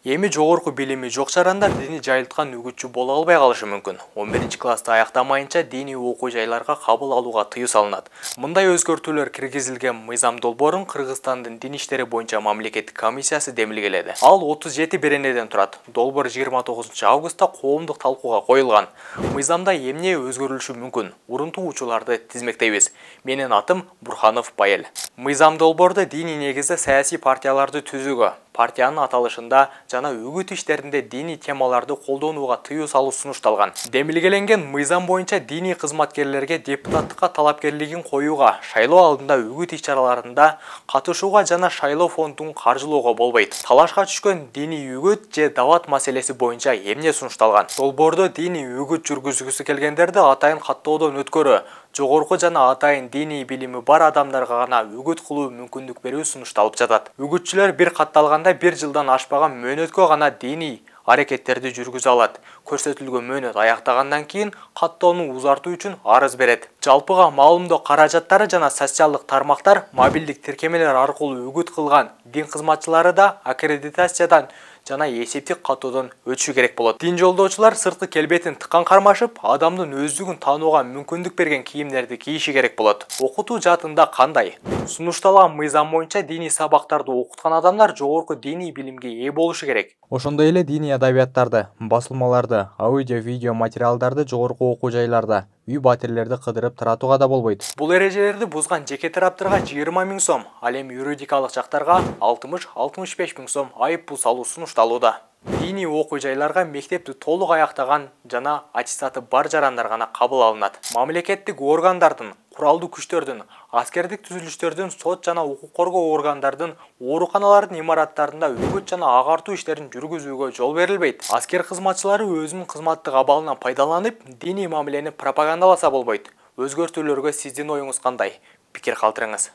Эми жогорку билими жок жарандар дини жайылткан үгүтчү боло албай калышы мүмкүн. 11-классты аяктамайынча дини окуу жайларга кабыл алууга тыюу салынат. Мындай өзгөртүүлөр киргизилген мыйзам долбоорун Кыргызстандын дин иштери боюнча мамлекеттик комиссиясы демилгеледи. Ал 37 беренеден турат. Долбоор 29 августта коомдук талкууга коюлган. Мыйзамда эмне өзгөрүлүшү мүмкүн? Урунтуу учурларды тизмектейбиз. Менин атым Бурханов Байел. Мыйзам долбоордо дини негизде саясий партияларды түзүүгө, партиянын аталышында жана үгүт иштеринде дини темаларды колдонууга тыюу салуу сунушталган. Демилгеленген мыйзам боюнча дини кызматкерлерге депутаттыкка талапкерлигин коюуга, шайлоо алдында үгүт иш-чараларында катышууга жана шайлоо фондун каржылоого болбойт. Талашка түшкөн дини үгүт же дават маселеси боюнча эмне сунушталган? Долбоордо дини үгүт жүргүзгүсү келгендерди атайын каттоодон өткөрүү, жогорку жана атайын дини билими бар адамдарга гана үгүт кылуу мүмкүндүк берүү сунушталып жатат. Үгүтчүлөр бир катталганда 1 жылдан ашпаган мөөнөткө гана дини аракеттерди жүргүзө алат. Көрсөтүлгөн мөөнөт аяктагандан кийин каттоону узартуу үчүн арыз берет. Жалпыга маалымдоо каражаттары жана социалдык тармактар мобилдик тиркемелер аркылуу үгүт кылган дин кызматчылары да аккредитациядан жана эсептик каттоодон өтүшү керек болот. Дин жолдоочулар сырткы келбетин тыккан кармашып, адамдын өздүгүн таанууга мүмкүндүк берген кийимдерди кийиши керек болот. Окутуу жаатында кандай? Сунушталган мыйзам боюнча дини сабактарды окуткан адамдар жогорку дини билимге ээ болушу керек. Ошондой эле дини адабияттарды, басылмаларды, аудио-видео материалдарды жогорку окуу жайларда, үй батирлерди кыдырып таратууга да болбойт. Бул эрежелерди бузган жеке тараптарга 20 000 сом, ал эми юридикалык жактарга 60-65 000 сом айып пул салуу сунушталууда. Дини окуу жайларга мектепти толук аяктаган жана аттестаты бар жарандар гана кабыл алынат. Мамлекеттик органдардын, куралдуу күчтөрдүн, аскердик түзүлүштөрдүн, сот жана укук коргоо органдардын, ооруканалардын имараттарында үгүт жана агартуу иштерин жүргүзүүгө жол берилбейт. Аскер кызматчылары өзүнүн кызматтык абалынан пайдаланып, дини мамилени пропагандаласа болбойт. Өзгөртүүлөргө сиздин оюңуз кандай? Пикир калтырыңыз.